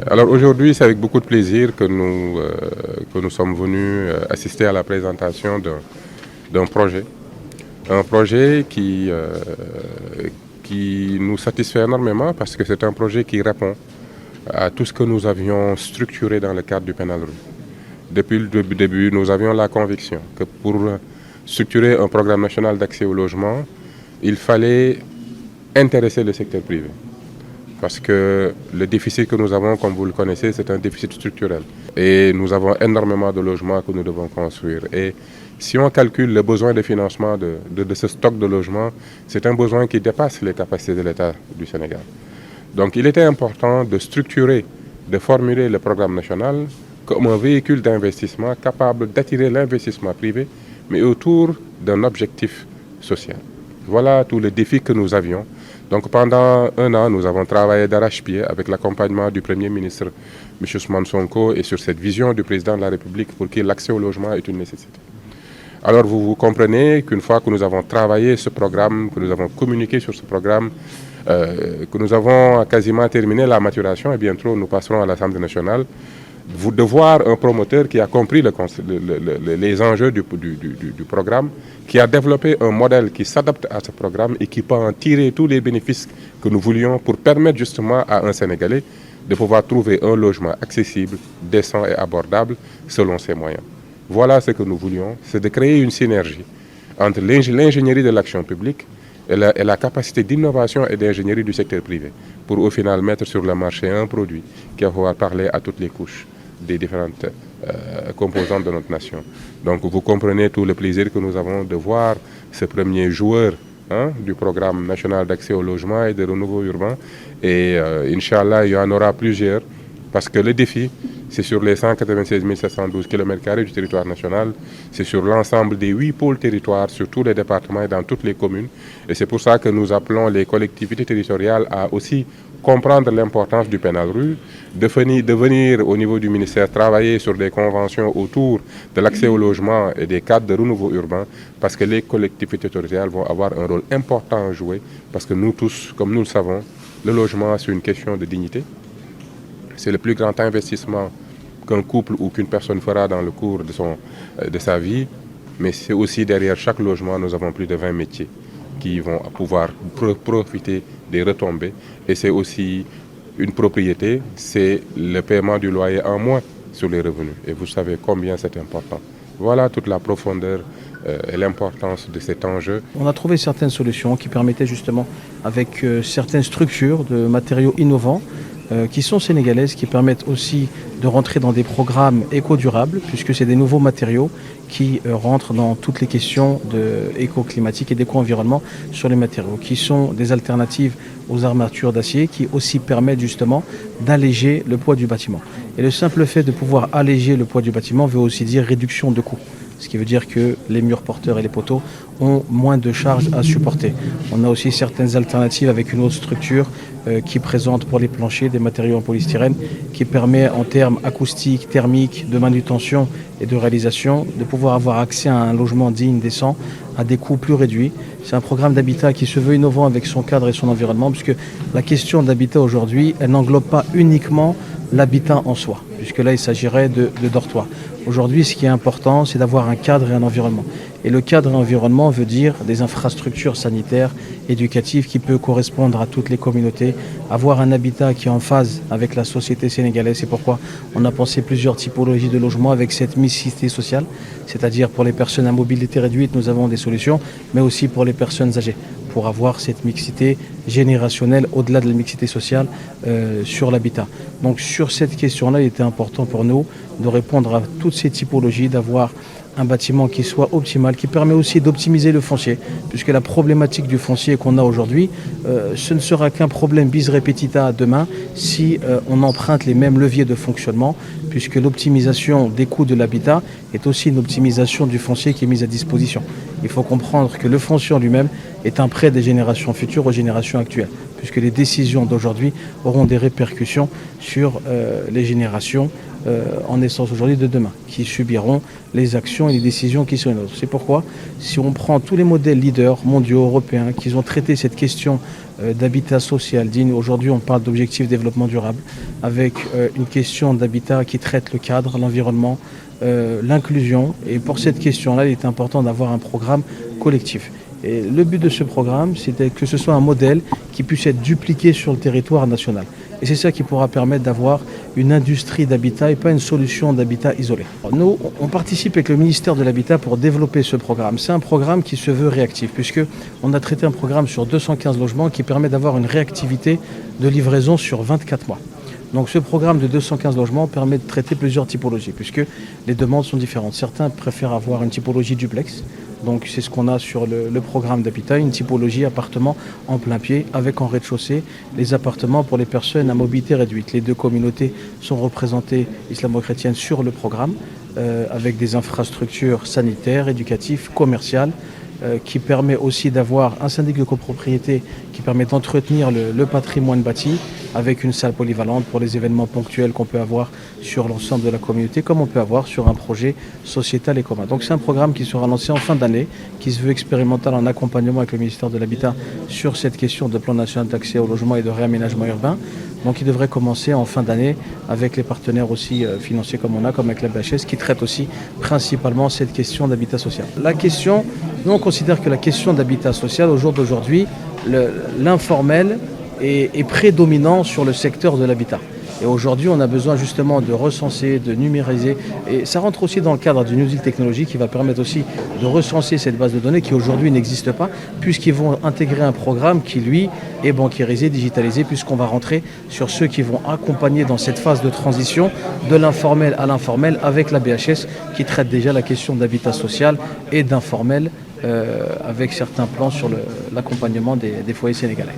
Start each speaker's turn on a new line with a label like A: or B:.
A: Alors aujourd'hui, c'est avec beaucoup de plaisir que nous sommes venus assister à la présentation d'un projet. Un projet qui nous satisfait énormément parce que c'est un projet qui répond à tout ce que nous avions structuré dans le cadre du Penal Rue. Depuis le début, nous avions la conviction que pour structurer un programme national d'accès au logement, il fallait intéresser le secteur privé. Parce que le déficit que nous avons, comme vous le connaissez, c'est un déficit structurel. Et nous avons énormément de logements que nous devons construire. Et si on calcule le besoin de financement de ce stock de logements, c'est un besoin qui dépasse les capacités de l'État du Sénégal. Donc il était important de structurer, de formuler le programme national comme un véhicule d'investissement capable d'attirer l'investissement privé, mais autour d'un objectif social. Voilà tout le défi que nous avions. Donc pendant un an, nous avons travaillé d'arrache-pied avec l'accompagnement du Premier ministre M. Ousmane Sonko et sur cette vision du Président de la République pour qui l'accès au logement est une nécessité. Alors vous comprenez qu'une fois que nous avons travaillé ce programme, que nous avons communiqué sur ce programme, que nous avons quasiment terminé la maturation et bientôt nous passerons à l'Assemblée nationale, de voir un promoteur qui a compris les enjeux du programme, qui a développé un modèle qui s'adapte à ce programme et qui peut en tirer tous les bénéfices que nous voulions pour permettre justement à un Sénégalais de pouvoir trouver un logement accessible, décent et abordable selon ses moyens. Voilà ce que nous voulions, c'est de créer une synergie entre l'ingénierie de l'action publique et la capacité d'innovation et d'ingénierie du secteur privé pour au final mettre sur le marché un produit qui va pouvoir parler à toutes les couches des différentes composantes de notre nation. Donc vous comprenez tout le plaisir que nous avons de voir ce premier joueur du programme national d'accès au logement et de renouveau urbain. Et Inch'Allah, il y en aura plusieurs parce que le défi, c'est sur les 196 712 km² du territoire national, c'est sur l'ensemble des 8 pôles territoires, sur tous les départements et dans toutes les communes. Et c'est pour ça que nous appelons les collectivités territoriales à aussi comprendre l'importance du Penal Rue, de venir au niveau du ministère travailler sur des conventions autour de l'accès au logement et des cadres de renouveau urbain, parce que les collectivités territoriales vont avoir un rôle important à jouer, parce que nous tous, comme nous le savons, le logement, c'est une question de dignité. C'est le plus grand investissement qu'un couple ou qu'une personne fera dans le cours de sa vie, mais c'est aussi derrière chaque logement, nous avons plus de 20 métiers qui vont pouvoir profiter des retombées. Et c'est aussi une propriété, c'est le paiement du loyer en moins sur les revenus. Et vous savez combien c'est important. Voilà toute la profondeur et l'importance de cet enjeu.
B: On a trouvé certaines solutions qui permettaient justement, avec certaines structures de matériaux innovants, qui sont sénégalaises, qui permettent aussi de rentrer dans des programmes éco-durables, puisque c'est des nouveaux matériaux qui rentrent dans toutes les questions d'éco-climatique et d'éco-environnement sur les matériaux, qui sont des alternatives aux armatures d'acier, qui aussi permettent justement d'alléger le poids du bâtiment. Et le simple fait de pouvoir alléger le poids du bâtiment veut aussi dire réduction de coûts. Ce qui veut dire que les murs porteurs et les poteaux ont moins de charges à supporter. On a aussi certaines alternatives avec une autre structure qui présente pour les planchers des matériaux en polystyrène qui permet en termes acoustiques, thermiques, de manutention et de réalisation de pouvoir avoir accès à un logement digne, décent, à des coûts plus réduits. C'est un programme d'habitat qui se veut innovant avec son cadre et son environnement, puisque la question d'habitat aujourd'hui, elle n'englobe pas uniquement l'habitat en soi, puisque là il s'agirait de dortoirs. Aujourd'hui, ce qui est important, c'est d'avoir un cadre et un environnement. Et le cadre et l'environnement veut dire des infrastructures sanitaires, éducatives qui peuvent correspondre à toutes les communautés, avoir un habitat qui est en phase avec la société sénégalaise. C'est pourquoi on a pensé plusieurs typologies de logements avec cette mixité sociale, c'est-à-dire pour les personnes à mobilité réduite, nous avons des solutions, mais aussi pour les personnes âgées, pour avoir cette mixité générationnelle au-delà de la mixité sociale sur l'habitat. Donc sur cette question-là, il était important pour nous de répondre à toutes ces typologies, d'avoir un bâtiment qui soit optimal, qui permet aussi d'optimiser le foncier, puisque la problématique du foncier qu'on a aujourd'hui, ce ne sera qu'un problème bis repetita demain si on emprunte les mêmes leviers de fonctionnement, puisque l'optimisation des coûts de l'habitat est aussi une optimisation du foncier qui est mise à disposition. Il faut comprendre que le foncier en lui-même est un prêt des générations futures aux générations actuelles, puisque les décisions d'aujourd'hui auront des répercussions sur les générations en naissance aujourd'hui de demain, qui subiront les actions et les décisions qui sont les nôtres. C'est pourquoi, si on prend tous les modèles leaders mondiaux, européens, qui ont traité cette question d'habitat social digne, aujourd'hui on parle d'objectifs de développement durable, avec une question d'habitat qui traite le cadre, l'environnement, l'inclusion. Et pour cette question-là, il est important d'avoir un programme collectif. Et le but de ce programme, c'était que ce soit un modèle qui puisse être dupliqué sur le territoire national. Et c'est ça qui pourra permettre d'avoir une industrie d'habitat et pas une solution d'habitat isolée. Nous, on participe avec le ministère de l'Habitat pour développer ce programme. C'est un programme qui se veut réactif, puisqu'on a traité un programme sur 215 logements qui permet d'avoir une réactivité de livraison sur 24 mois. Donc ce programme de 215 logements permet de traiter plusieurs typologies, puisque les demandes sont différentes. Certains préfèrent avoir une typologie duplex, donc c'est ce qu'on a sur le programme d'habitat, une typologie appartement en plein pied, avec en rez-de-chaussée les appartements pour les personnes à mobilité réduite. Les deux communautés sont représentées islamo-chrétiennes sur le programme, avec des infrastructures sanitaires, éducatives, commerciales, qui permet aussi d'avoir un syndic de copropriété qui permet d'entretenir le patrimoine bâti avec une salle polyvalente pour les événements ponctuels qu'on peut avoir sur l'ensemble de la communauté, comme on peut avoir sur un projet sociétal et commun. Donc c'est un programme qui sera lancé en fin d'année, qui se veut expérimental en accompagnement avec le ministère de l'Habitat sur cette question de plan national d'accès au logement et de réaménagement urbain. Donc il devrait commencer en fin d'année avec les partenaires aussi financiers comme on a, comme avec la BHS, qui traite aussi principalement cette question d'habitat social. La question, nous on considère que la question d'habitat social au jour d'aujourd'hui, l'informel est prédominant sur le secteur de l'habitat. Et aujourd'hui, on a besoin justement de recenser, de numériser. Et ça rentre aussi dans le cadre du New Deal Technology qui va permettre aussi de recenser cette base de données qui aujourd'hui n'existe pas, puisqu'ils vont intégrer un programme qui, lui, est bancarisé, digitalisé, puisqu'on va rentrer sur ceux qui vont accompagner dans cette phase de transition de l'informel à l'informel avec la BHS qui traite déjà la question d'habitat social et d'informel avec certains plans sur l'accompagnement des foyers sénégalais.